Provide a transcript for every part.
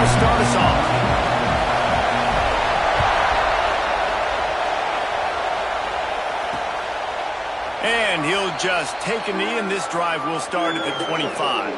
to start us off. And he'll just take a knee, and this drive will start at the 25.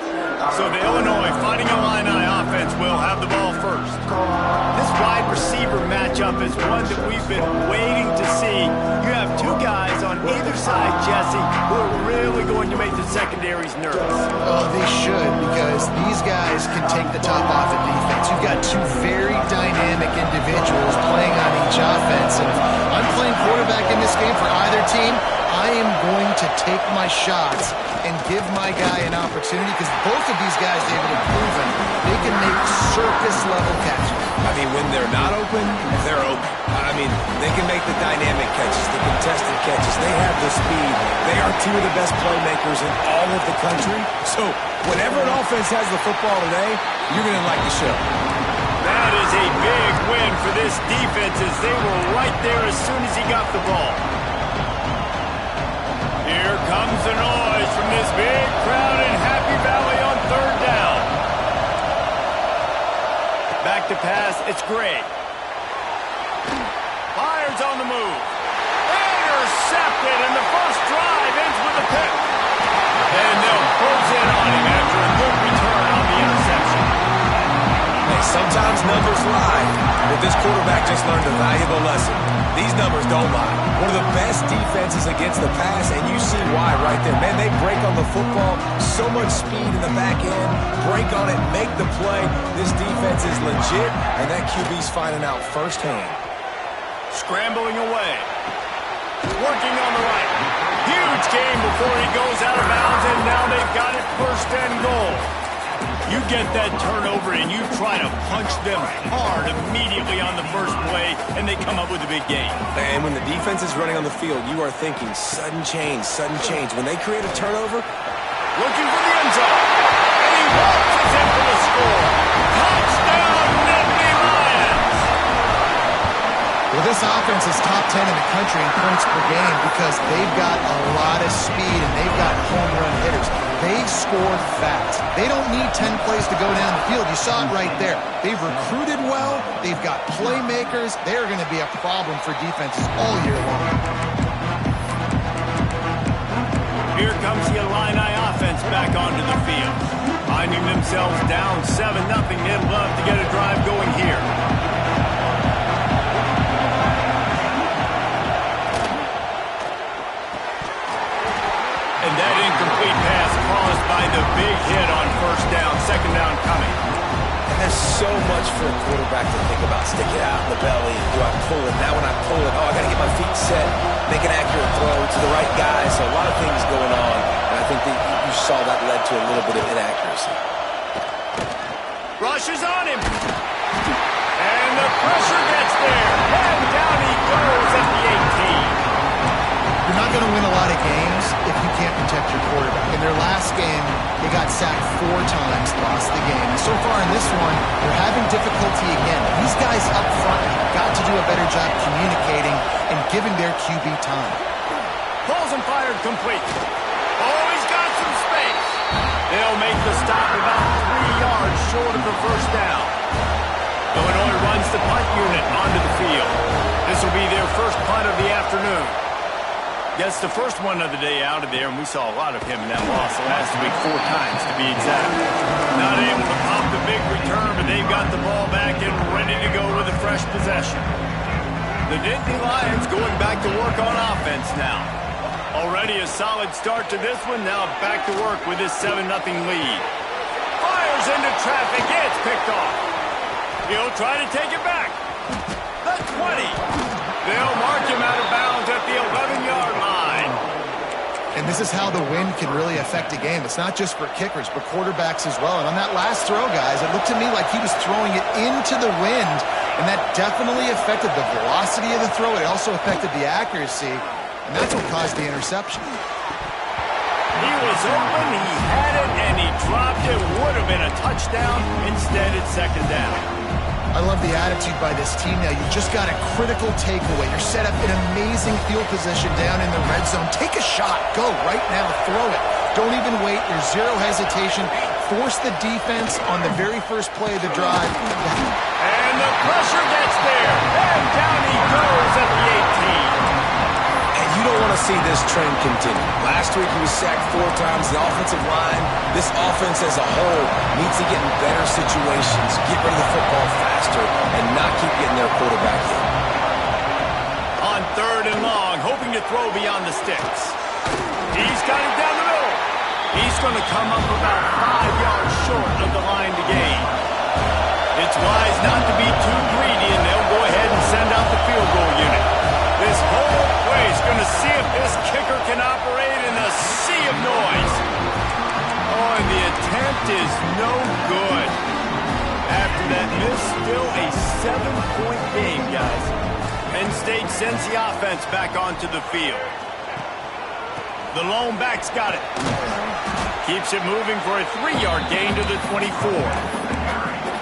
So the Illinois Fighting Illini offense will have the ball first. This wide receiver matchup is one that we've been waiting to see. You have two guys on either side, Jesse, who are really going to make the secondaries nervous. Oh, they should, because these guys can take the top off of defense. You've got two very dynamic individuals playing on each offense, and if I'm playing quarterback in this game for either team, I am going to take my shots and give my guy an opportunity, because both of these guys, David, have proven they can make circus-level catches. I mean, when they're not open, they're open. I mean, they can make the dynamic catches, the contested catches. They have the speed. They are two of the best playmakers in all of the country. So whenever an offense has the football today, you're going to like the show. That is a big win for this defense, as they were right there as soon as he got the ball. Here comes the noise from this big crowd in Happy Valley on third down. Back to pass, it's Gray. Fires on the move. Intercepted, and the first drive ends with a pick. And they'll close in on him after a good return on the interception. Hey, sometimes numbers lie, but this quarterback just learned a valuable lesson. These numbers don't lie. One of the best defenses against the pass, and you see why right there. Man, they break on the football, so much speed in the back end, break on it, make the play. This defense is legit, and that QB's finding out firsthand. Scrambling away. Working on the right. Huge game before he goes out of bounds, and now they've got it first and goal. You get that turnover and you try to punch them hard immediately on the first play, and they come up with a big game. And when the defense is running on the field, you are thinking sudden change, sudden change. When they create a turnover, looking for the end zone. And he launches in for the score. Touchdown, Nittany Lions! Well, this offense is top 10 in the country in points per game because they've got a lot of speed and they've got home run hitters. They score fast. They don't need 10 plays to go down the field. You saw it right there. They've recruited well. They've got playmakers. They're going to be a problem for defenses all year long. Here comes the Illini offense back onto the field. Finding themselves down 7-0. They'd love to get a drive going here. And that incomplete pass caused by the big hit on first down. Second down coming. and there's so much for a quarterback to think about. Stick it out in the belly. Do I pull it? Now when I pull it, I got to get my feet set, make an accurate throw to the right guy. So a lot of things going on, and I think that you saw that led to a little bit of inaccuracy. Rushes on him. And the pressure gets there. And down he goes at the 18. You're not going to win a lot of games if you can't protect your quarterback. In their last game, they got sacked 4 times, lost the game. And so far in this one, they're having difficulty again. These guys up front have got to do a better job communicating and giving their QB time. Pulls and fired complete. Oh, he's got some space. They'll make the stop about 3 yards short of the first down. Illinois runs the punt unit onto the field. This will be their first punt of the afternoon. Gets the first one of the day out of there, and we saw a lot of him in that loss last week, 4 times to be exact. Not able to pop the big return, but they've got the ball back and ready to go with a fresh possession. The Nittany Lions going back to work on offense now. Already a solid start to this one, now back to work with this 7-0 lead. Fires into traffic, it's picked off. He'll try to take it back. The 20. They'll mark him out of bounds at the 11-yard line. And this is how the wind can really affect a game. It's not just for kickers, but quarterbacks as well. And on that last throw, guys, it looked to me like he was throwing it into the wind, and that definitely affected the velocity of the throw. It also affected the accuracy, and that's what caused the interception. He was open, he had it, and he dropped it. Would have been a touchdown. Instead, it's second down. I love the attitude by this team now. You just got a critical takeaway. You're set up in amazing field position down in the red zone. Take a shot. Go right now. Throw it. Don't even wait. There's zero hesitation. force the defense on the very first play of the drive. And the pressure gets there. And down he goes at the 18. And you don't want to see this trend continue. Last week he was sacked 4 times. The offensive line, this offense as a whole, needs to get in better situations, get rid of the football faster, and not keep getting their quarterback hit. On 3rd and long, hoping to throw beyond the sticks. He's got it down the middle. He's going to come up about 5 yards short of the line to gain. It's wise not to be too greedy, and they'll go ahead and send out the field goal unit. This whole place is going to see if this kicker can operate in a sea of noise. Oh, and the attempt is no good. After that miss, still a 7-point game, guys. Penn State sends the offense back onto the field. The lone back's got it. Keeps it moving for a 3-yard gain to the 24.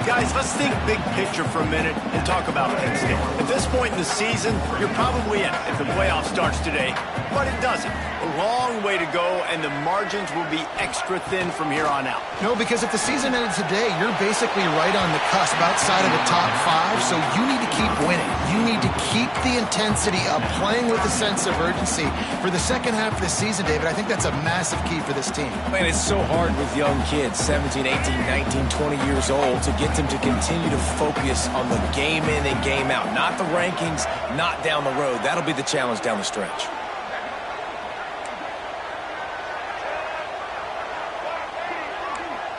Guys, let's think big picture for a minute and talk about Penn State. At this point in the season, you're probably in if the playoff starts today, but it doesn't. A long way to go, and the margins will be extra thin from here on out. No, because if the season ended today, you're basically right on the cusp outside of the top 5, so you need to keep winning. You need to keep the intensity up, playing with a sense of urgency. For the second half of the season, David, I think that's a massive key for this team. Man, it's so hard with young kids, 17, 18, 19, 20 years old, to get them to continue to focus on the game in and game out. Not the rankings, not down the road. That'll be the challenge down the stretch.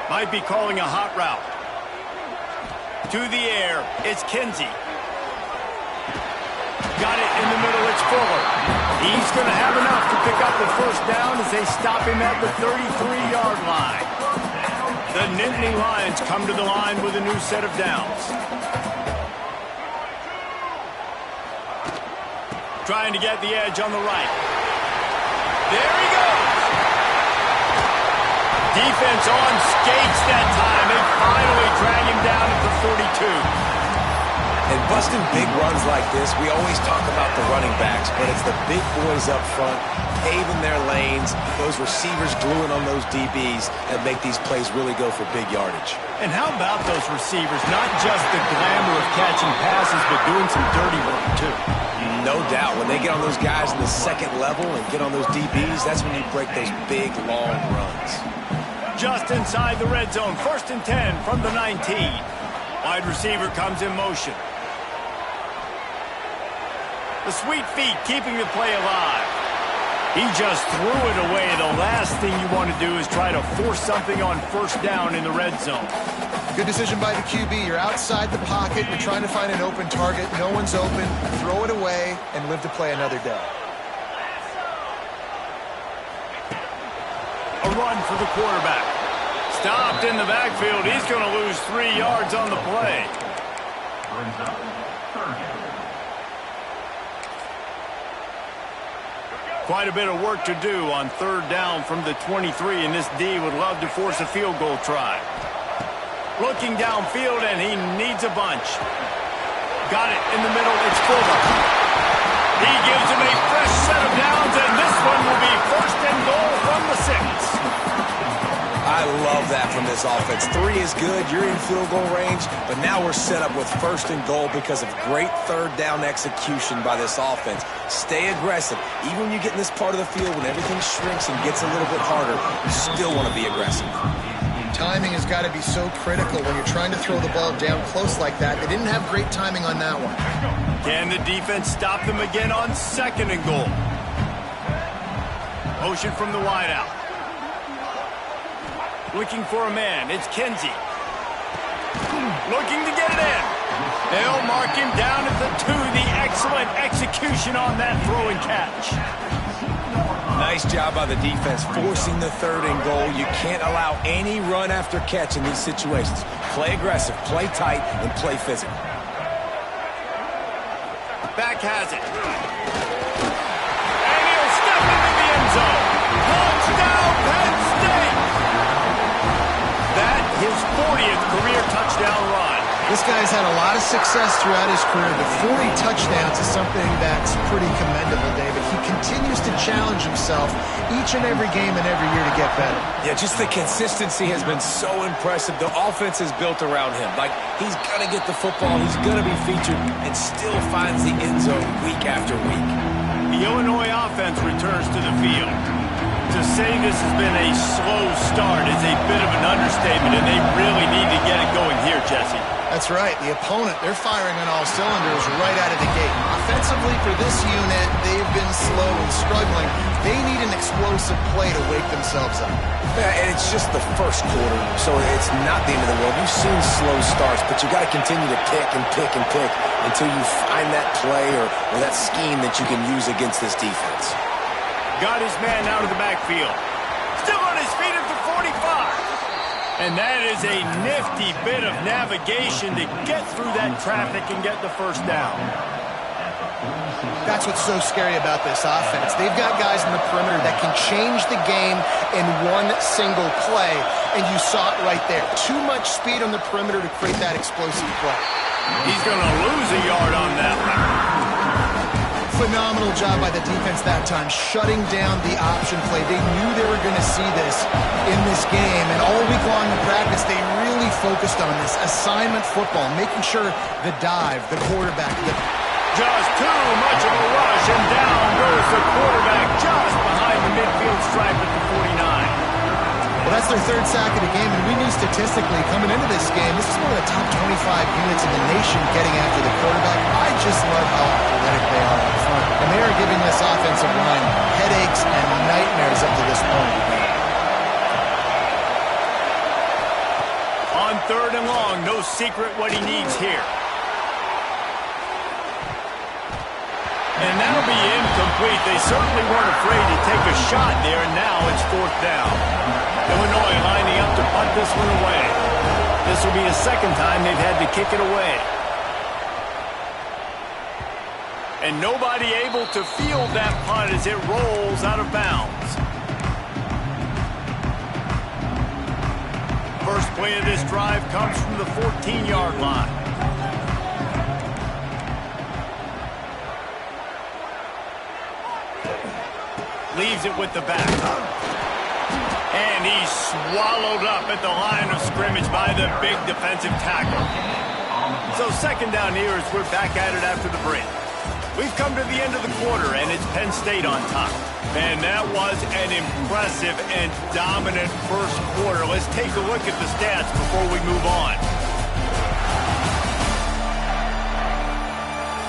Might be calling a hot route. To the air, it's Kinsey. Got it in the middle, it's Fuller. He's going to have enough to pick up the first down as they stop him at the 33-yard line. The Nittany Lions come to the line with a new set of downs. Trying to get the edge on the right. There he goes. Defense on skates that time. They finally drag him down at the 42. And busting big runs like this, we always talk about the running backs, but it's the big boys up front, paving their lanes, those receivers gluing on those DBs that make these plays really go for big yardage. And how about those receivers? Not just the glamour of catching passes, but doing some dirty work, too. No doubt. When they get on those guys in the second level and get on those DBs, that's when you break those big, long runs. Just inside the red zone, 1st and 10 from the 19. Wide receiver comes in motion. The sweet feet keeping the play alive. He just threw it away. The last thing you want to do is try to force something on 1st down in the red zone. Good decision by the QB. You're outside the pocket. You're trying to find an open target. No one's open. Throw it away and live to play another day. A run for the quarterback. Stopped in the backfield. He's going to lose 3 yards on the play. Quite a bit of work to do on 3rd down from the 23, and this D would love to force a field goal try. Looking downfield, and he needs a bunch. Got it in the middle. It's Fuller. He gives him a fresh set of downs, and this one will be 1st and goal from the 6. I love that from this offense. 3 is good. You're in field goal range, but now we're set up with 1st and goal because of great 3rd down execution by this offense. Stay aggressive. Even when you get in this part of the field, when everything shrinks and gets a little bit harder, you still want to be aggressive. Timing has got to be so critical when you're trying to throw the ball down close like that. They didn't have great timing on that one. Can the defense stop them again on 2nd and goal? Motion from the wideout. Looking for a man. It's Kinsey. Looking to get it in. They'll mark him down at the 2. The excellent execution on that throw and catch. Nice job by the defense forcing the 3rd and goal. You can't allow any run after catch in these situations. Play aggressive, play tight, and play physical. Back has it. And he'll step into the end zone. Touchdown, Penn State! That his 40th career touchdown run. This guy's had a lot of success throughout his career, but 40 touchdowns is something that's pretty commendable, David. He continues to challenge himself each and every game and every year to get better. Yeah, just the consistency has been so impressive. The offense is built around him. Like, he's going to get the football, he's going to be featured, and still finds the end zone week after week. The Illinois offense returns to the field. To say this has been a slow start is a bit of an understatement, and they really need to get it going here, Jesse. That's right. The opponent, they're firing on all cylinders right out of the gate. Offensively for this unit, they've been slow and struggling. They need an explosive play to wake themselves up. Yeah, and it's just the first quarter, so it's not the end of the world. You've seen slow starts, but you got to continue to pick and pick and pick until you find that play or that scheme that you can use against this defense. Got his man out of the backfield. Still on his feet at the 45. And that is a nifty bit of navigation to get through that traffic and get the first down. That's what's so scary about this offense. They've got guys in the perimeter that can change the game in one single play, and you saw it right there. Too much speed on the perimeter to create that explosive play. He's going to lose a yard on that one. Phenomenal job by the defense that time, shutting down the option play. They knew they were going to see this in this game, and all week long in practice, they really focused on this assignment football, making sure the dive, the quarterback, just too much of a rush, and down goes the quarterback just behind the midfield stripe at the 49. Well, that's their third sack of the game, and we knew statistically coming into this game, this is one of the top 25 units in the nation getting after the quarterback. I just love how athletic they are up front, and they are giving this offensive line headaches and nightmares up to this point. On third and long, no secret what he needs here. And that'll be incomplete. They certainly weren't afraid to take a shot there, and now it's fourth down. Illinois lining up to punt this one away. This will be the second time they've had to kick it away. And nobody able to field that punt as it rolls out of bounds. First play of this drive comes from the 14-yard line. Leaves it with the back. And he's swallowed up at the line of scrimmage by the big defensive tackle. So second down here as we're back at it after the break. We've come to the end of the quarter, and it's Penn State on top. And that was an impressive and dominant first quarter. Let's take a look at the stats before we move on.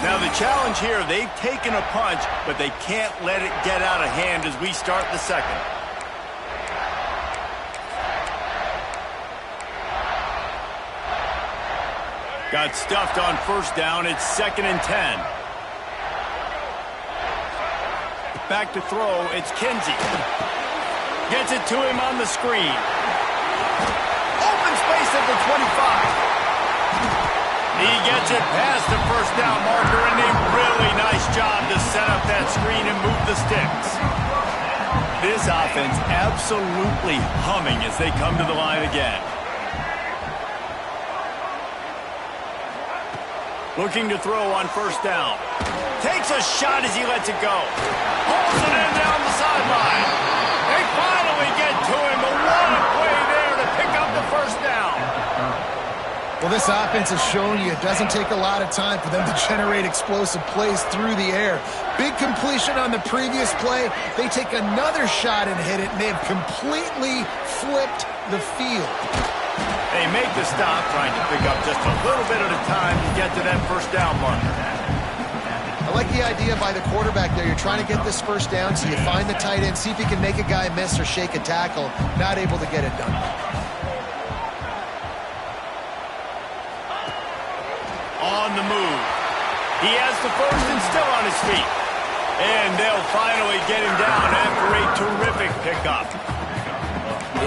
Now the challenge here, they've taken a punch, but they can't let it get out of hand as we start the second. Got stuffed on first down. It's 2nd and 10. Back to throw. It's Kinsey. Gets it to him on the screen. Open space at the 25. He gets it past the first down marker, and a really nice job to set up that screen and move the sticks. This offense absolutely humming as they come to the line again. Looking to throw on first down. Takes a shot as he lets it go. Pulls it in down the sideline. They finally get to him, but what a play there to pick up the first down. Well, this offense has shown you it doesn't take a lot of time for them to generate explosive plays through the air. Big completion on the previous play. They take another shot and hit it, and they've completely flipped the field. They make the stop, trying to pick up just a little bit at a time to get to that first down marker. I like the idea by the quarterback there. You're trying to get this first down, so you find the tight end, see if he can make a guy miss or shake a tackle. Not able to get it done. On the move. He has the first and still on his feet. And they'll finally get him down after a terrific pickup.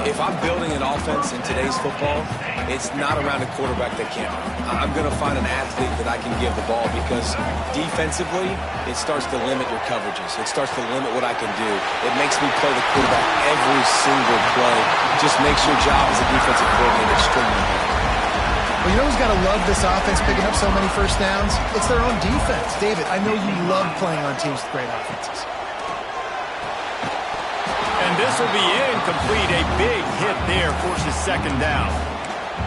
If I'm building an offense in today's football, it's not around a quarterback that can't run. I'm going to find an athlete that I can give the ball because defensively, it starts to limit your coverages. It starts to limit what I can do. It makes me play the quarterback every single play. Just makes your job as a defensive coordinator extremely hard. Well, you know who's got to love this offense picking up so many first downs? It's their own defense. David, I know you love playing on teams with great offenses. And this will be incomplete. A big hit there forces second down.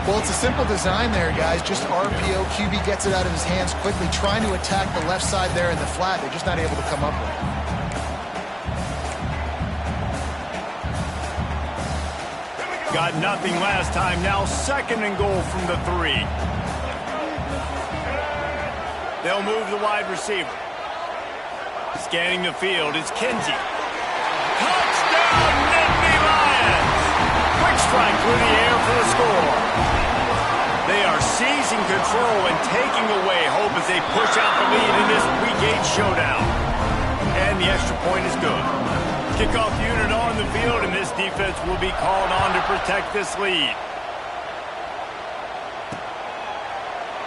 Well, it's a simple design there, guys. Just RPO. QB gets it out of his hands quickly, trying to attack the left side there in the flat. They're just not able to come up with it. Got nothing last time. Now second and goal from the 3. They'll move the wide receiver. Scanning the field is Kinsey. Touchdown, Nittany Lions! Quick strike through the air for the score. They are seizing control and taking away hope as they push out the lead in this Week 8 showdown. And the extra point is good. Kickoff unit on the field, and this defense will be called on to protect this lead.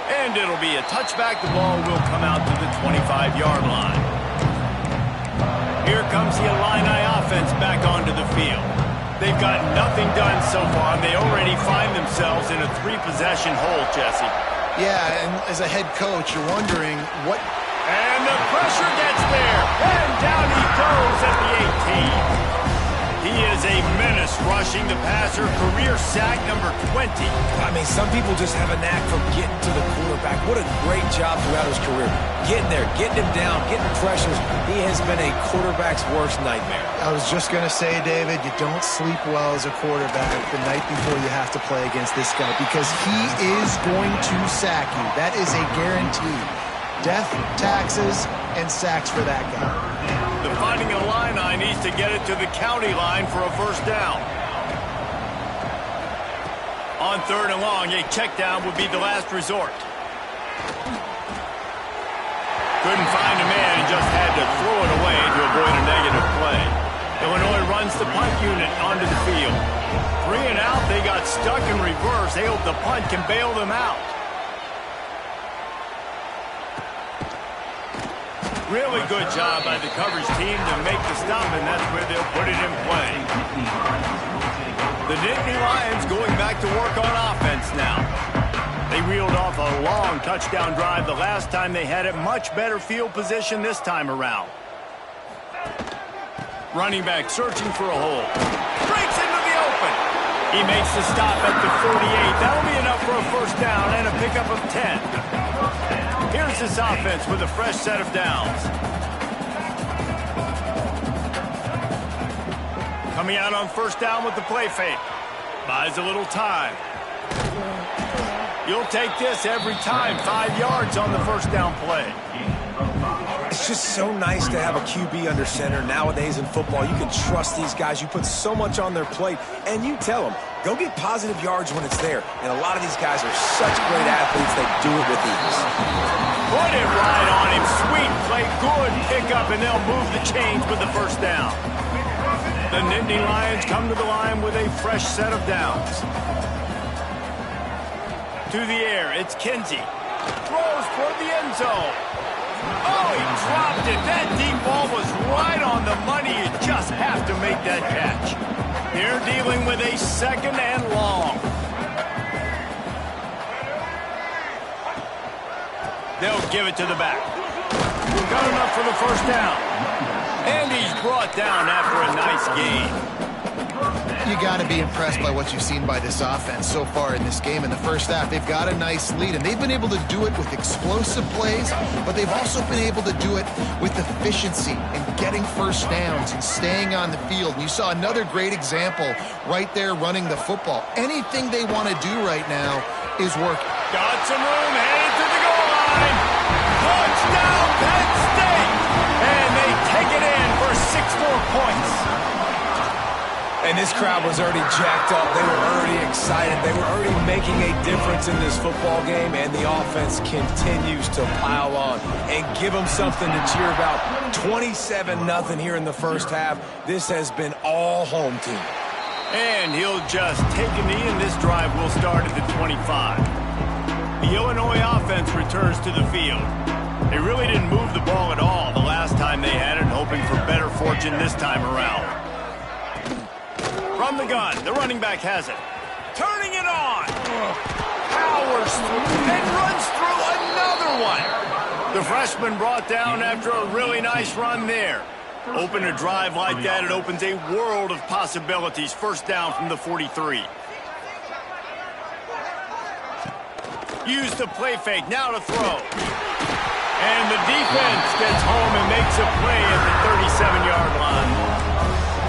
And it'll be a touchback. The ball will come out to the 25-yard line. Here comes the Illini offense back onto the field. They've got nothing done so far, and they already find themselves in a 3-possession hole, Jesse. Yeah, and as a head coach, you're wondering what... And the pressure gets there, and down he goes at the 18. He is a menace rushing the passer, career sack number 20. I mean, some people just have a knack for getting to the quarterback. What a great job throughout his career. Getting there, getting him down, getting pressures. He has been a quarterback's worst nightmare. I was just going to say, David, you don't sleep well as a quarterback the night before you have to play against this guy because he is going to sack you. That is a guarantee. Death, taxes, and sacks for that guy. The Fighting Illini needs to get it to the county line for a first down. On 3rd and long, a check down would be the last resort. Couldn't find a man and just had to throw it away to avoid a negative play. Illinois runs the punt unit onto the field. 3 and out, they got stuck in reverse. They hope the punt can bail them out. Really good job by the coverage team to make the stop, and that's where they'll put it in play. The Nittany Lions going back to work on offense now. They reeled off a long touchdown drive the last time they had it. Much better field position this time around. Running back searching for a hole. Breaks into the open. He makes the stop at the 48. That'll be enough for a first down and a pickup of 10. Here's this offense with a fresh set of downs. Coming out on first down with the play fake. Buys a little time. You'll take this every time. 5 yards on the first down play. It's just so nice to have a QB under center nowadays in football. You can trust these guys. You put so much on their plate, and you tell them, go get positive yards when it's there. And a lot of these guys are such great athletes, they do it with ease. Put it right on him. Sweet play, good pickup, and they'll move the chains with the first down. The Nittany Lions come to the line with a fresh set of downs. To the air, it's Kinsey. Throws toward the end zone. Oh, he dropped it. That deep ball was right on the money. You just have to make that catch. They're dealing with a 2nd and long. They'll give it to the back. Got enough for the first down. And he's brought down after a nice gain. You got to be impressed by what you've seen by this offense so far in this game. In the first half, they've got a nice lead, and they've been able to do it with explosive plays, but they've also been able to do it with efficiency and getting first downs and staying on the field. And you saw another great example right there running the football. Anything they want to do right now is working. Got some room, headed to the goal line. Touchdown, Penn State! And they take it in for 6 more points. And this crowd was already jacked up. They were already excited. They were already making a difference in this football game, and the offense continues to pile on and give them something to cheer about. 27-0 here in the first half. This has been all home team. And he'll just take a knee, and this drive will start at the 25. The Illinois offense returns to the field. They really didn't move the ball at all the last time they had it, hoping for better fortune this time around. From the gun, the running back has it. Turning it on. powers through and runs through another one. The freshman brought down after a really nice run there. Open a drive like that, it opens a world of possibilities. First down from the 43. Use the play fake, now to throw. And the defense gets home and makes a play at the 37-yard line.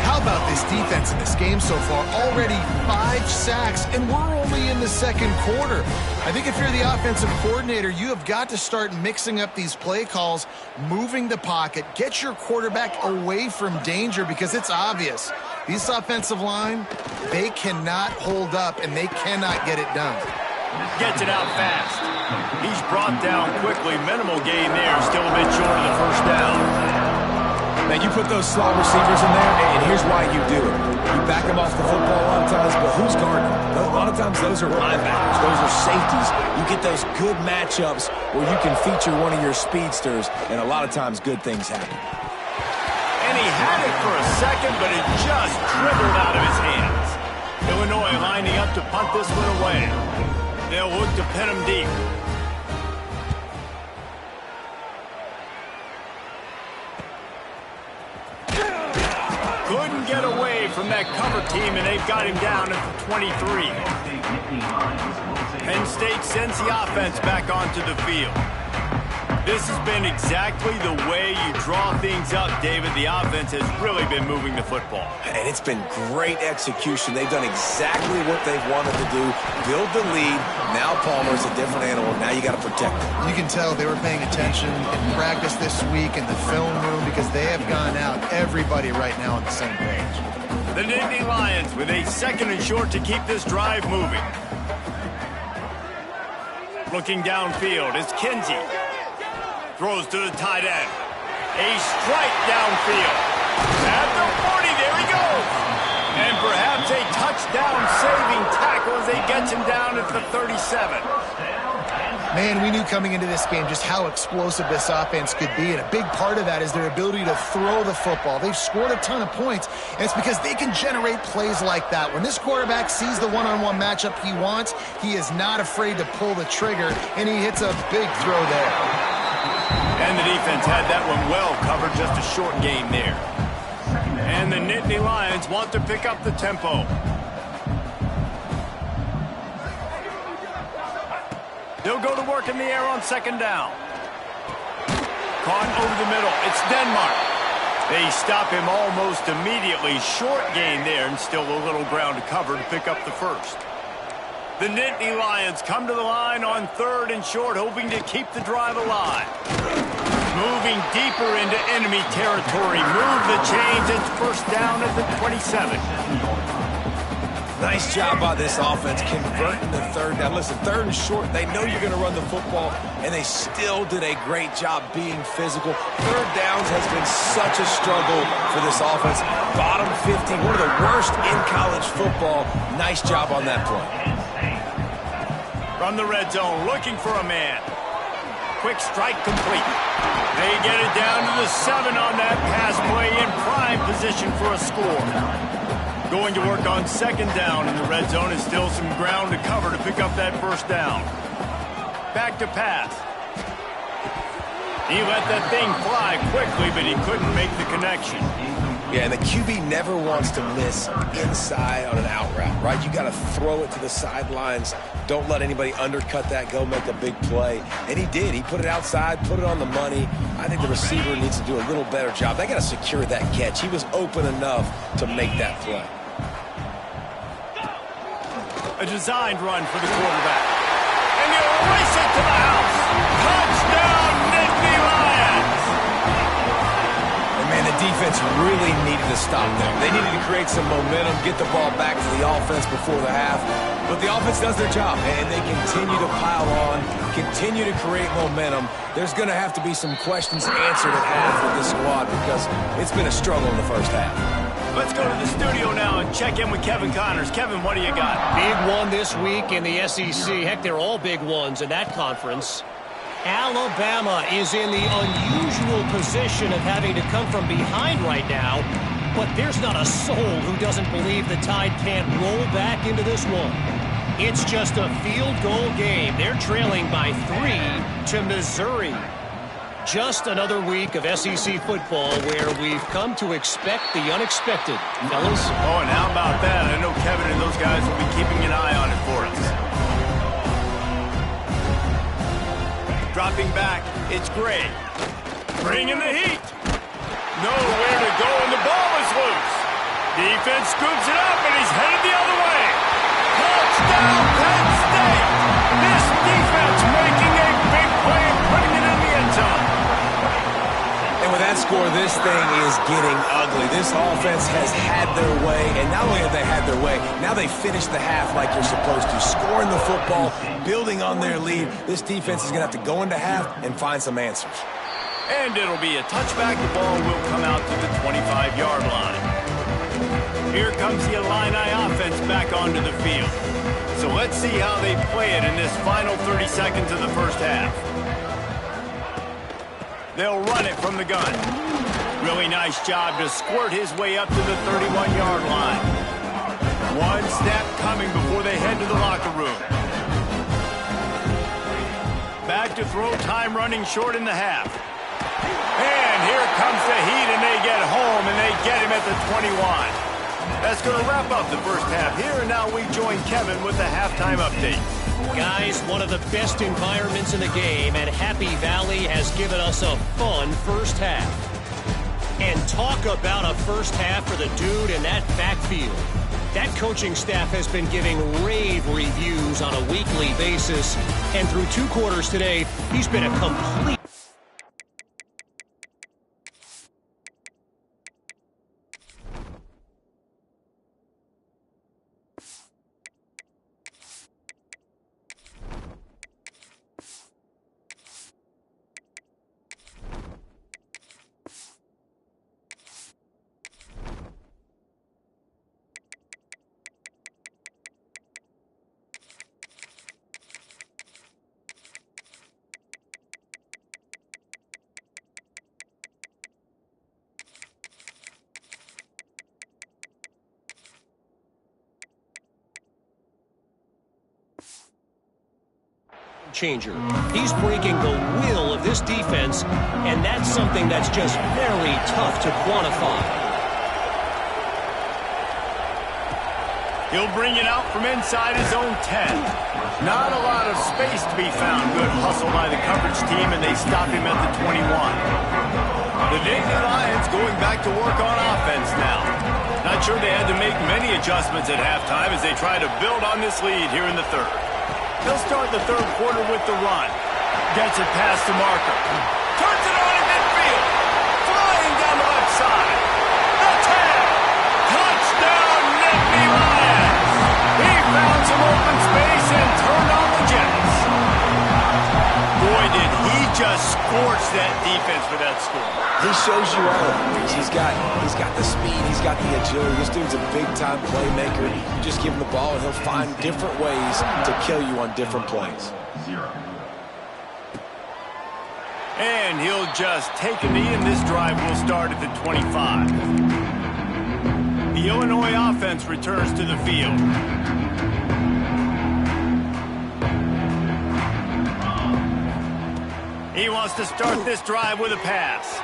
How about this defense in this game so far? Already 5 sacks, and we're only in the second quarter. I think if you're the offensive coordinator, you have got to start mixing up these play calls, moving the pocket, get your quarterback away from danger, because it's obvious. This offensive line, they cannot hold up, and they cannot get it done. Gets it out fast. He's brought down quickly. Minimal gain there. Still a bit short of the first down. Now, you put those slot receivers in there, and here's why you do it. You back them off the football a lot of times, but who's guarding them? A lot of times those are linebackers. Those are safeties. You get those good matchups where you can feature one of your speedsters, and a lot of times good things happen. And he had it for a second, but it just dribbled out of his hands. Illinois lining up to punt this one away. They'll look to pin him deep. Couldn't get away from that cover team, and they've got him down at the 23. Penn State sends the offense back onto the field. This has been exactly the way you draw things up, David. The offense has really been moving the football. And it's been great execution. They've done exactly what they've wanted to do. Build the lead. Now Palmer's a different animal. Now you got to protect him. You can tell they were paying attention in practice this week in the film room, because they have gone out, everybody right now on the same page. The Nittany Lions with a second and short to keep this drive moving. Looking downfield is Kinsey. Throws to the tight end. A strike downfield. At the 40, there he goes. And perhaps a touchdown-saving tackle as they get him down at the 37. Man, we knew coming into this game just how explosive this offense could be, and a big part of that is their ability to throw the football. They've scored a ton of points, and it's because they can generate plays like that. When this quarterback sees the one-on-one matchup he wants, he is not afraid to pull the trigger, and he hits a big throw there. And the defense had that one well covered, just a short gain there. And the Nittany Lions want to pick up the tempo. They'll go to work in the air on second down. Caught over the middle. It's Denmark. They stop him almost immediately. Short gain there, and still a little ground to cover to pick up the first. The Nittany Lions come to the line on third and short, hoping to keep the drive alive. Moving deeper into enemy territory. Move the chains. It's first down at the 27. Nice job by this offense converting the third down. Listen, third and short, they know you're going to run the football, and they still did a great job being physical. Third downs has been such a struggle for this offense. Bottom 50, one of the worst in college football. Nice job on that play. From the red zone, looking for a man. Quick strike complete. They get it down to the 7 on that pass play, in prime position for a score. Going to work on second down in the red zone, is still some ground to cover to pick up that first down. Back to pass. He let that thing fly quickly, but he couldn't make the connection. Yeah, and the QB never wants to miss inside on an out route, right? You got to throw it to the sidelines. Don't let anybody undercut that, go make a big play. And he did. He put it outside, put it on the money. I think the receiver needs to do a little better job. They got to secure that catch. He was open enough to make that play. A designed run for the quarterback. And he'll race it to the house. Touchdown, Nittany Lions! And man, the defense really needed to stop them. They needed to create some momentum, get the ball back to the offense before the half. But the offense does their job, and they continue to pile on, continue to create momentum. There's going to have to be some questions answered at half with this squad, because it's been a struggle in the first half. Let's go to the studio now and check in with Kevin Connors. Kevin, what do you got? Big one this week in the SEC. Heck, they're all big ones in that conference. Alabama is in the unusual position of having to come from behind right now, but there's not a soul who doesn't believe the Tide can't roll back into this one. It's just a field goal game. They're trailing by 3 to Missouri. Just another week of SEC football where we've come to expect the unexpected, fellas. Oh, and how about that? I know Kevin and those guys will be keeping an eye on it for us. Dropping back, it's Gray. Bringing the heat. Nowhere to go, and the ball is loose. Defense scoops it up, and he's headed the other way. Touchdown, Penn State! This defense making a big play and putting it in the end zone. And with that score, this thing is getting ugly. This offense has had their way, and not only have they had their way, now they finish the half like you're supposed to, scoring the football, building on their lead. This defense is going to have to go into half and find some answers. And it'll be a touchback. The ball will come out to the 25-yard line. Here comes the Illini offense back onto the field. So let's see how they play it in this final 30 seconds of the first half. They'll run it from the gun. Really nice job to squirt his way up to the 31-yard line. One snap coming before they head to the locker room. Back to throw, time running short in the half. And here comes the heat, and they get home, and they get him at the 21. That's going to wrap up the first half here, and now we join Kevin with the halftime update. Guys, one of the best environments in the game, and Happy Valley has given us a fun first half. And talk about a first half for the dude in that backfield. That coaching staff has been giving rave reviews on a weekly basis, and through 2 quarters today, he's been a complete... changer. He's breaking the will of this defense, and that's something that's just very tough to quantify. He'll bring it out from inside his own 10. Not a lot of space to be found. Good hustle by the coverage team, and they stop him at the 21. The Nittany Lions going back to work on offense now. Not sure they had to make many adjustments at halftime as they try to build on this lead here in the third. They'll start the third quarter with the run. Gets it past the marker. Turns it on in midfield. Flying down the left side. The 10. Touchdown, Nittany Lions. He found some open space and turned on the Jets. Boy, did he just scorch that defense for that score. He shows you all of it. He's got the speed, he's got the agility. This dude's a big-time playmaker. You just give him the ball, and he'll find different ways to kill you on different plays. And he'll just take a knee, and this drive will start at the 25. The Illinois offense returns to the field. He wants to start this drive with a pass.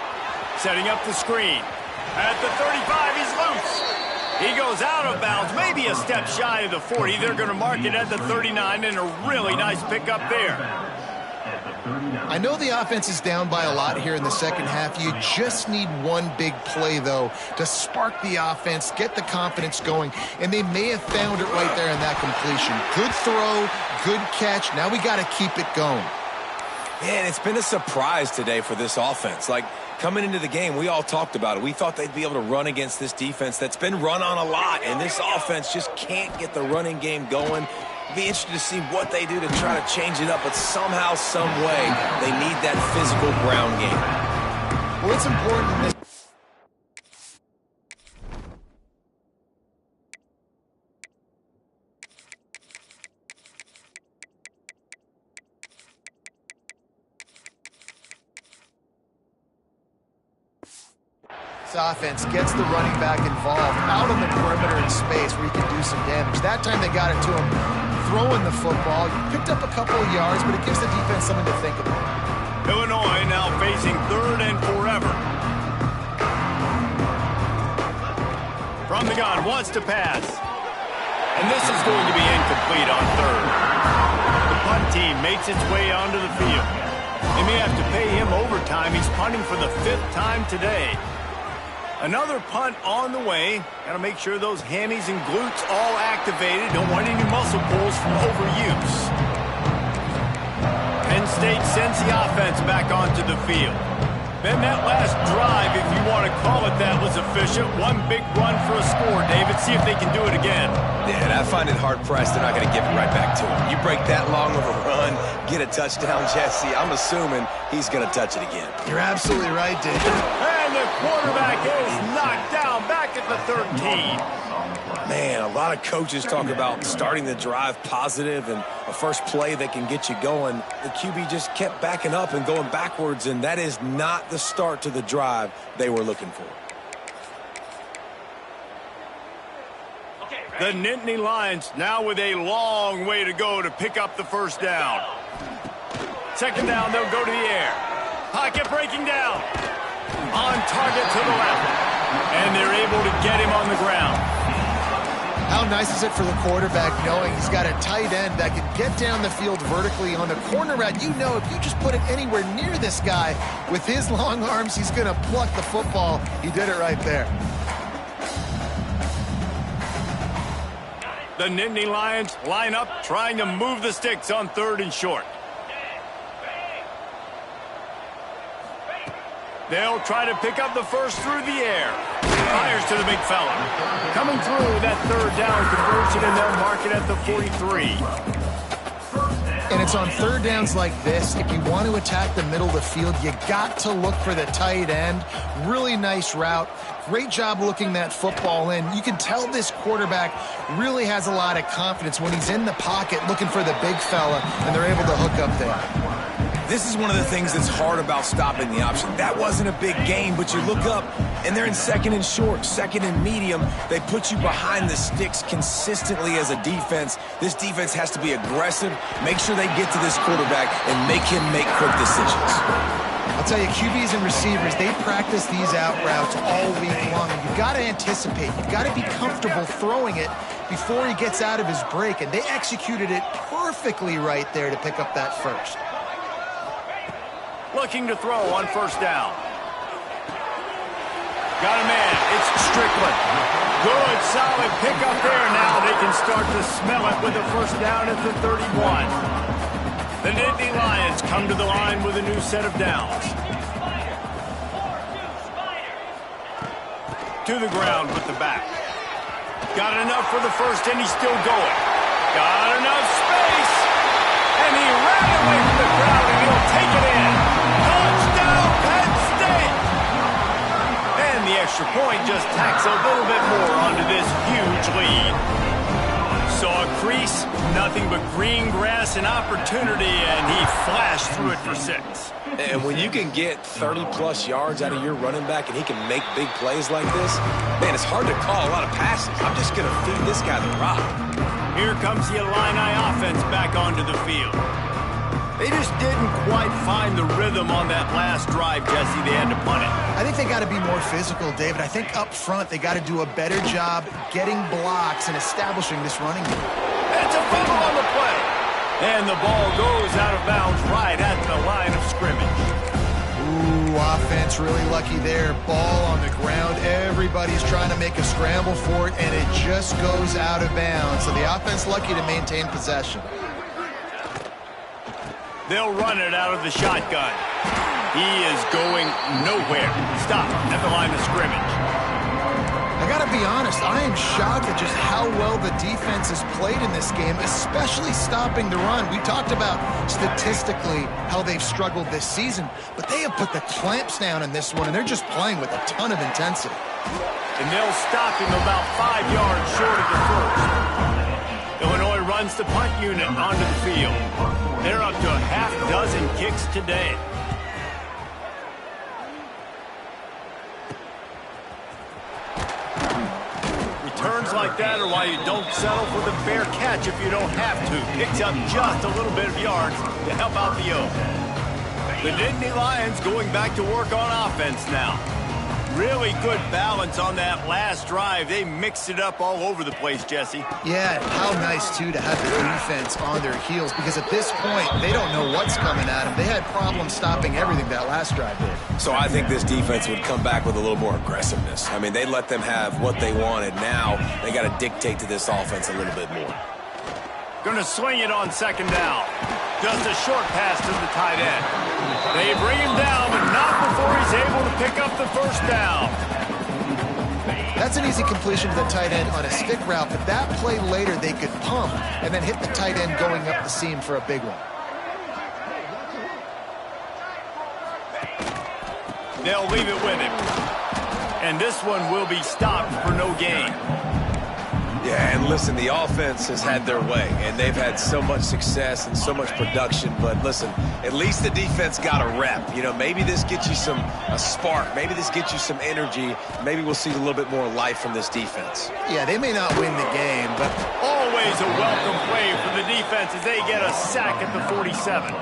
Setting up the screen. At the 35, he's loose. He goes out of bounds, maybe a step shy of the 40. They're going to mark it at the 39, and a really nice pickup there. I know the offense is down by a lot here in the second half. You just need one big play, though, to spark the offense, get the confidence going, and they may have found it right there in that completion. Good throw, good catch. Now we got to keep it going. Man, it's been a surprise today for this offense. Like, coming into the game, we all talked about it. We thought they'd be able to run against this defense that's been run on a lot, and this offense just can't get the running game going. Be interested to see what they do to try to change it up, but somehow, some way, they need that physical ground game. Well, it's important in this. Offense gets the running back involved out on the perimeter in space where he can do some damage. That time they got it to him throwing the football. You picked up a couple of yards, but it gives the defense something to think about. Illinois now facing 3rd and forever. From the gun, wants to pass. And this is going to be incomplete on 3rd. The punt team makes its way onto the field. They may have to pay him overtime. He's punting for the 5th time today. Another punt on the way. Got to make sure those hammies and glutes all activated. Don't want any muscle pulls from overuse. Penn State sends the offense back onto the field. Then that last drive, if you want to call it that, was efficient. One big run for a score, David. See if they can do it again. Yeah, and I find it hard-pressed they're not going to give it right back to him. You break that long of a run, get a touchdown, Jesse, I'm assuming he's going to touch it again. You're absolutely right, David. And the quarterback is knocked down back at the 13. Man, a lot of coaches talk about starting the drive positive and a first play that can get you going. The QB just kept backing up and going backwards, and that is not the start to the drive they were looking for. The Nittany Lions now with a long way to go to pick up the first down. 2nd down, they'll go to the air. Pocket breaking down. On target to the left. And they're able to get him on the ground. How nice is it for the quarterback knowing he's got a tight end that can get down the field vertically on the corner route? You know if you just put it anywhere near this guy with his long arms, he's going to pluck the football. He did it right there. The Nittany Lions line up, trying to move the sticks on 3rd and short. They'll try to pick up the first through the air. Fires to the big fella. Coming through that 3rd down conversion, and they'll mark it at the 43. And it's on 3rd downs like this. If you want to attack the middle of the field, you got to look for the tight end. Really nice route. Great job looking that football in. You can tell this quarterback really has a lot of confidence when he's in the pocket looking for the big fella, and they're able to hook up there. This is one of the things that's hard about stopping the option. That wasn't a big gain, but you look up, and they're in 2nd and short, 2nd and medium. They put you behind the sticks consistently as a defense. This defense has to be aggressive, make sure they get to this quarterback, and make him make quick decisions. I'll tell you, QBs and receivers, they practice these out routes all week long. And you've got to anticipate. You've got to be comfortable throwing it before he gets out of his break. And they executed it perfectly right there to pick up that first. Looking to throw on 1st down. Got a man. It's Strickland. Good, solid pickup there. Now they can start to smell it with a 1st down at the 31. The Nittany Lions come to the line with a new set of downs. To the ground with the back. Got enough for the first, and he's still going. Got enough space. And he ran away from the crowd, and he'll take it in. Touchdown, Penn State! And the extra point just tacks a little bit more onto this huge lead. Saw a crease, nothing but green grass and opportunity, and he flashed through it for 6. And when you can get 30-plus yards out of your running back and he can make big plays like this, man, it's hard to call a lot of passes. I'm just going to feed this guy the rock. Here comes the Illini offense back onto the field. They just didn't quite find the rhythm on that last drive, Jesse. They had to punt it. I think they got to be more physical, David. I think up front they got to do a better job getting blocks and establishing this running game. It's a fumble on the play. And the ball goes out of bounds right at the line of scrimmage. Ooh, offense really lucky there. Ball on the ground. Everybody's trying to make a scramble for it, and it just goes out of bounds. So the offense lucky to maintain possession. They'll run it out of the shotgun. He is going nowhere. Stop at the line of scrimmage. I got to be honest, I am shocked at just how well the defense has played in this game, especially stopping the run. We talked about statistically how they've struggled this season, but they have put the clamps down in this one, and they're just playing with a ton of intensity. And they'll stop him about 5 yards short of the first. Illinois runs the punt unit onto the field. They're up to a half dozen kicks today. Returns like like that are why you don't settle for the fair catch if you don't have to. Picks up just a little bit of yards to help out the Oak. The Nittany Lions going back to work on offense now. Really good balance on that last drive. They mixed it up all over the place, Jesse. Yeah, how nice, too, to have the defense on their heels, because at this point, they don't know what's coming at them. They had problems stopping everything that last drive did. So I think this defense would come back with a little more aggressiveness. I mean, they let them have what they wanted. Now they got to dictate to this offense a little bit more. Going to swing it on second down. Just a short pass to the tight end. They bring him down, but not before he's able to pick up the first down. That's an easy completion to the tight end on a stick route, but that play later they could pump and then hit the tight end going up the seam for a big one. They'll leave it with him. And this one will be stopped for no gain. Yeah, and listen, the offense has had their way, and they've had so much success and so much production. But listen, at least the defense got a rep. You know, maybe this gets you a spark. Maybe this gets you some energy. Maybe we'll see a little bit more life from this defense. Yeah, they may not win the game, but always a welcome play for the defense as they get a sack at the 47.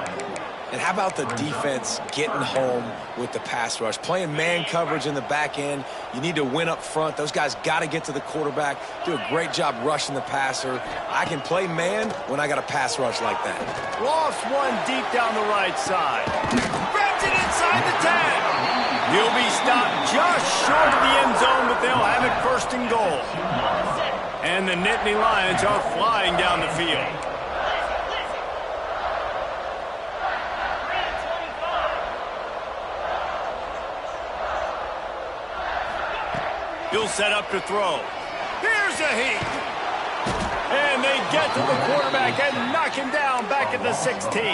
And how about the defense getting home with the pass rush? Playing man coverage in the back end. You need to win up front. Those guys got to get to the quarterback, do a great job rushing the passer. I can play man when I got a pass rush like that. Lost one deep down the right side. Grabs it inside the 10. He'll be stopped just short of the end zone, but they'll have it first and goal. And the Nittany Lions are flying down the field. He'll set up to throw. Here's a heat. And they get to the quarterback and knock him down back at the 16.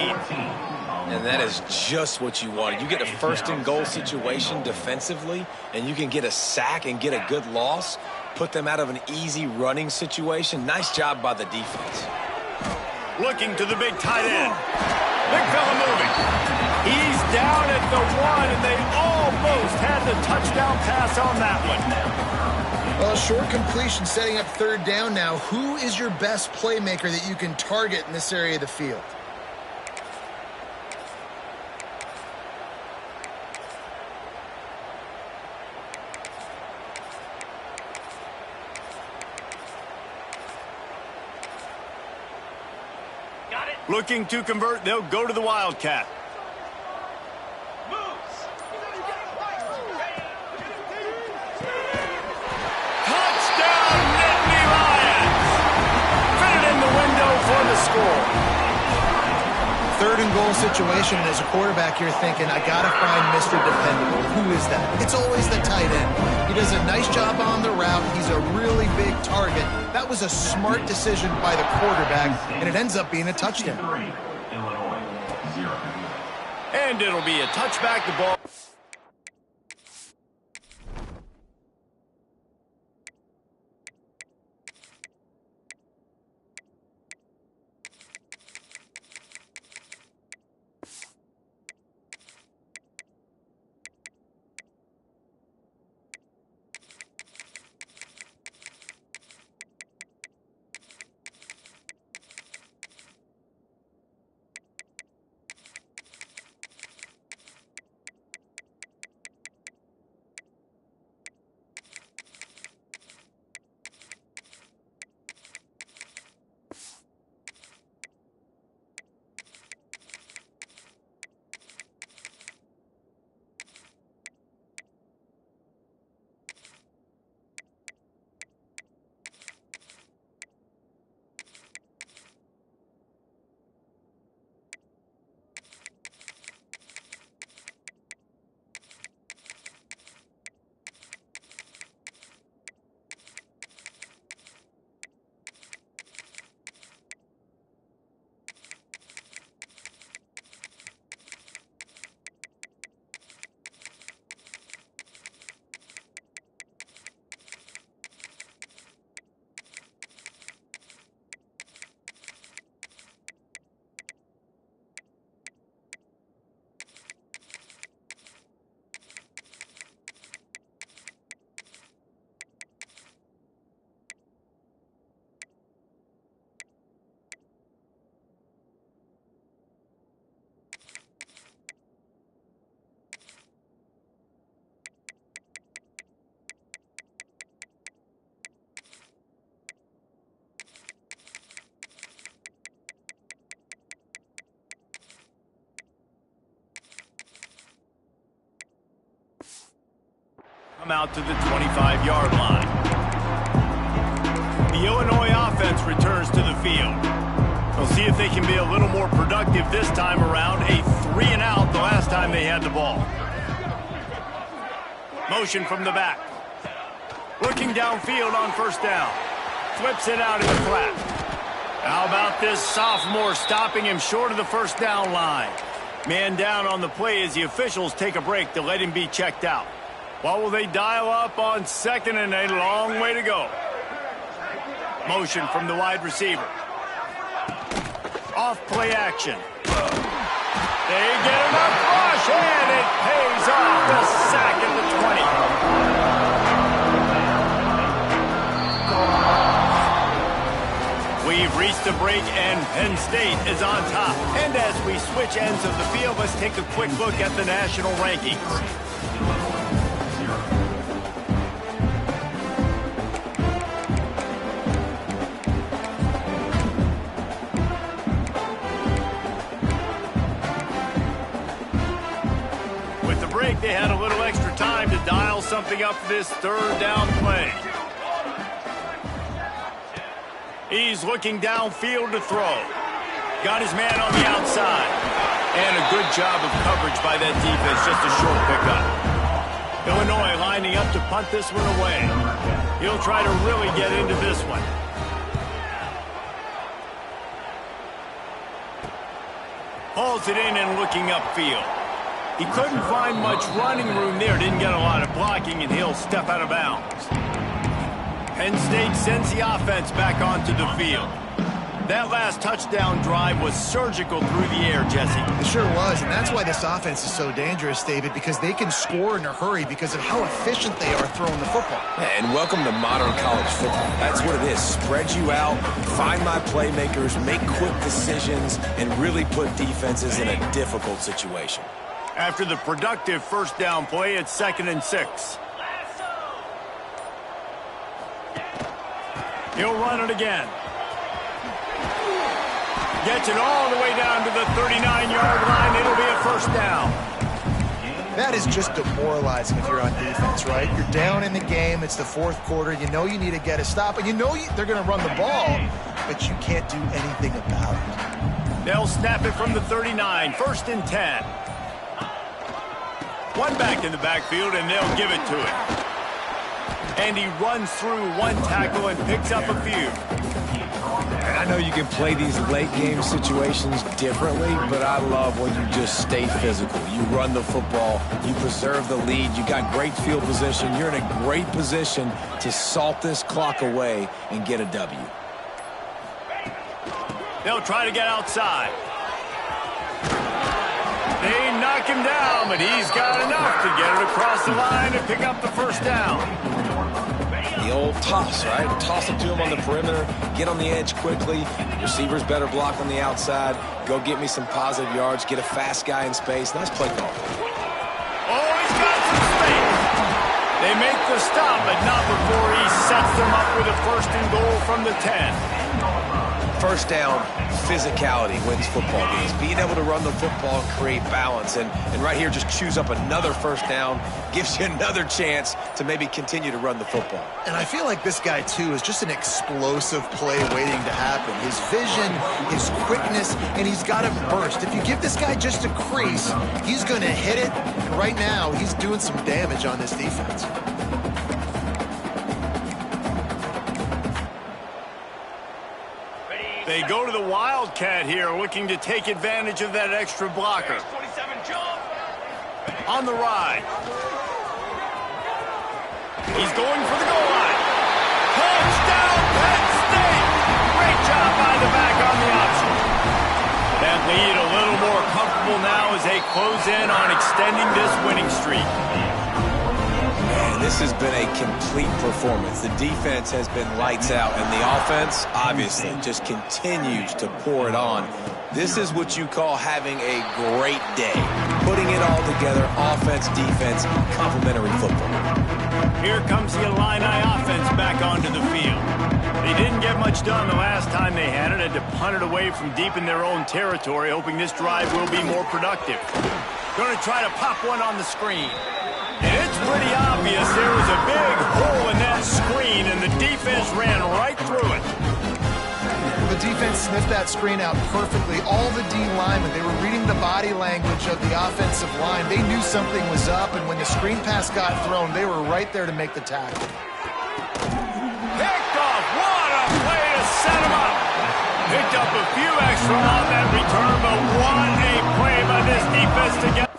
And that is just what you wanted. You get a first and goal situation defensively, and you can get a sack and get a good loss, put them out of an easy running situation. Nice job by the defense. Looking to the big tight end. Big fella moving. He's down at the 1, and they almost had the touchdown pass on that one. Well, short completion setting up third down now. Who is your best playmaker that you can target in this area of the field? Got it. Looking to convert, they'll go to the Wildcat. Score. Third and goal situation, and as a quarterback, you're thinking, I got to find Mr. Dependable. Who is that? It's always the tight end. He does a nice job on the route. He's a really big target. That was a smart decision by the quarterback, and it ends up being a touchdown. And it'll be a touchback. The ball. Come out to the 25-yard line. The Illinois offense returns to the field. We'll see if they can be a little more productive this time around. A 3-and-out the last time they had the ball. Motion from the back. Looking downfield on first down. Flips it out in the flat. How about this sophomore stopping him short of the first down line? Man down on the play as the officials take a break to let him be checked out. What will they dial up on second and a long way to go? Motion from the wide receiver. Off play action. They get enough rush, and it pays off. The sack at the 20. We've reached a break, and Penn State is on top. And as we switch ends of the field, let's take a quick look at the national rankings. They had a little extra time to dial something up for this third down play. He's looking downfield to throw. Got his man on the outside. And a good job of coverage by that defense, just a short pickup. Illinois lining up to punt this one away. He'll try to really get into this one. Hauls it in and looking upfield. He couldn't find much running room there, didn't get a lot of blocking, and he'll step out of bounds. Penn State sends the offense back onto the field. That last touchdown drive was surgical through the air, Jesse. It sure was, and that's why this offense is so dangerous, David, because they can score in a hurry because of how efficient they are throwing the football. Yeah, and welcome to modern college football. That's what it is. Spread you out, find my playmakers, make quick decisions, and really put defenses in a difficult situation. After the productive first down play, it's 2nd and 6. He'll run it again. Gets it all the way down to the 39-yard line. It'll be a first down. That is just demoralizing if you're on defense, right? You're down in the game. It's the fourth quarter. You know you need to get a stop, and you know they're going to run the ball, but you can't do anything about it. They'll snap it from the 39. 1st and 10. One back in the backfield, and they'll give it to him. And he runs through one tackle and picks up a few. And I know you can play these late-game situations differently, but I love when you just stay physical. You run the football. You preserve the lead. You got great field position. You're in a great position to salt this clock away and get a W. They'll try to get outside. They knock him down, but he's got enough to get it across the line and pick up the first down. The old toss, right? Toss it to him on the perimeter, get on the edge quickly. Receivers better block on the outside. Go get me some positive yards, get a fast guy in space. Nice play call. Oh, he's got some space. They make the stop, but not before he sets them up with a 1st and goal from the 10. First down, physicality wins football games. Being able to run the football and create balance. And right here, just choose up another first down, gives you another chance to maybe continue to run the football. And I feel like this guy, too, is just an explosive play waiting to happen. His vision, his quickness, and he's got a burst. If you give this guy just a crease, he's going to hit it. And right now, he's doing some damage on this defense. They go to the Wildcat here, looking to take advantage of that extra blocker. On the ride. He's going for the goal line. Touchdown, Penn State! Great job by the back on the option. That lead a little more comfortable now as they close in on extending this winning streak. Man, this has been a complete performance. The defense has been lights out, and the offense, obviously, just continues to pour it on. This is what you call having a great day. Putting it all together, offense, defense, complementary football. Here comes the Illini offense back onto the field. They didn't get much done the last time they had it. Had to punt it away from deep in their own territory, hoping this drive will be more productive. Going to try to pop one on the screen. And it's pretty obvious. There was a big hole in that screen, and the defense ran right through it. The defense sniffed that screen out perfectly. All the D linemen, they were reading the body language of the offensive line. They knew something was up, and when the screen pass got thrown, they were right there to make the tackle. Picked off. What a play to set him up. Picked up a few extra on that return, but what a play by this defense to get.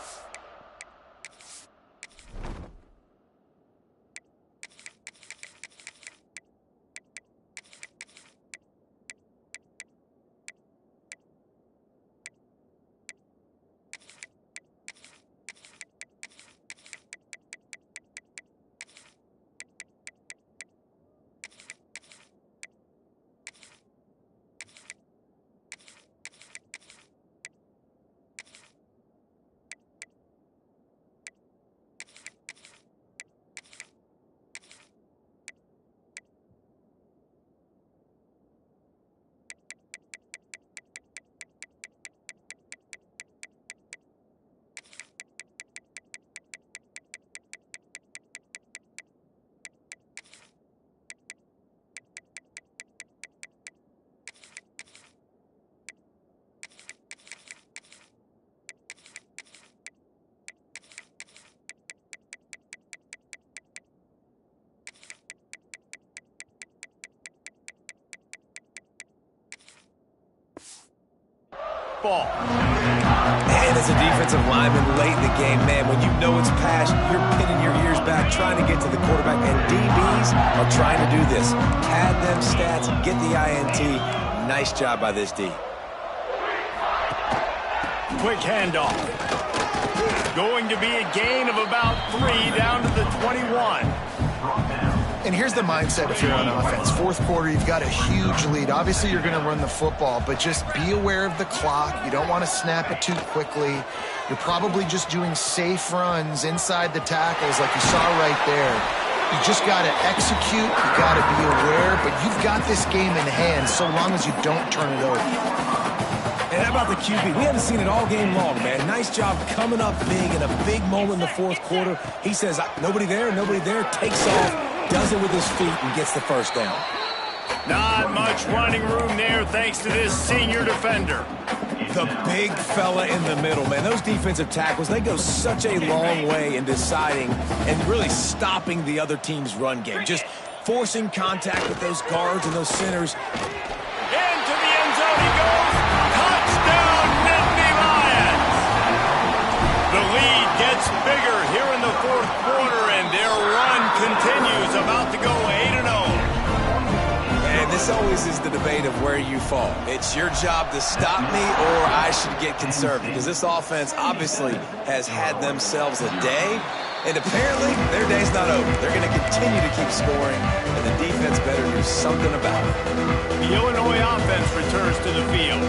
Ball. And as a defensive lineman late in the game, man, when you know it's pass, you're pinning your ears back, trying to get to the quarterback, and DBs are trying to do this. Pad them stats, get the INT. Nice job by this D. Quick handoff. Going to be a gain of about 3 down to the 21. And here's the mindset if you're on offense. Fourth quarter, you've got a huge lead. Obviously, you're going to run the football, but just be aware of the clock. You don't want to snap it too quickly. You're probably just doing safe runs inside the tackles like you saw right there. You just got to execute. You got to be aware, but you've got this game in hand so long as you don't turn it over. And how about the QB? We haven't seen it all game long, man. Nice job coming up big in a big moment in the fourth quarter. He says, nobody there, takes off. Does it with his feet and gets the first down. Not much running room there thanks to this senior defender. The big fella in the middle, man. Those defensive tackles, they go such a long way in deciding and really stopping the other team's run game. Just forcing contact with those guards and those centers. Into the end zone he goes. Touchdown, Nittany Lions. The lead gets bigger here in the fourth quarter, and their run continues, about to go 8-0. And this always is the debate of where you fall. It's your job to stop me, or I should get conservative, because this offense obviously has had themselves a day, and apparently their day's not over. They're going to continue to keep scoring, and the defense better do something about it. The Illinois offense returns to the field.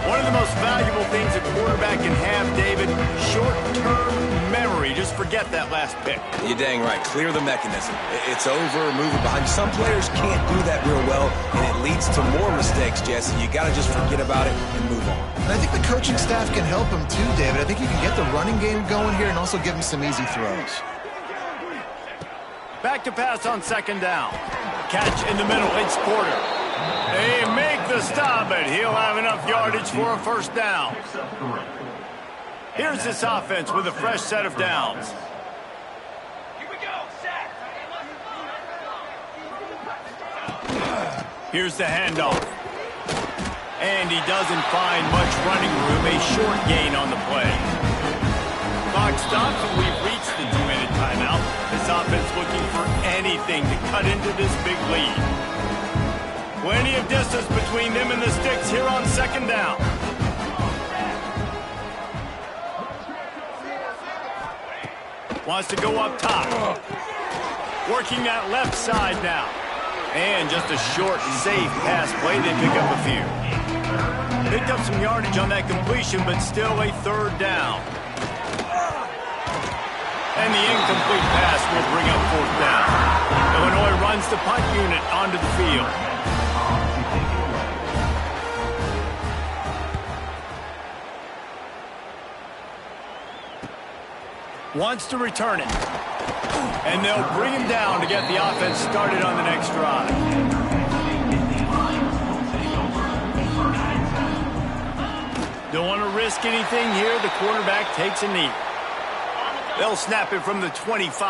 One of the most valuable things a quarterback can have, David, short-term memory. Just forget that last pick. You're dang right. Clear the mechanism. It's over, move it behind. Some players can't do that real well, and it leads to more mistakes, Jesse. You got to just forget about it and move on. And I think the coaching staff can help him too, David. I think you can get the running game going here and also give him some easy throws. Back to pass on second down. Catch in the middle. It's Porter. They make the stop, but he'll have enough yardage for a first down. Here's this offense with a fresh set of downs. Here we go, set. Here's the handoff. And he doesn't find much running room. A short gain on the play. Clock stops, and we've reached the 2-minute timeout. This offense looking for anything to cut into this big lead. Plenty of distance between them and the sticks here on second down. Wants to go up top. Working that left side now. And just a short, safe pass play. They pick up a few. Picked up some yardage on that completion, but still a third down. And the incomplete pass will bring up fourth down. Illinois runs the punt unit onto the field. Wants to return it. And they'll bring him down to get the offense started on the next drive. Don't want to risk anything here. The quarterback takes a knee. They'll snap it from the 25.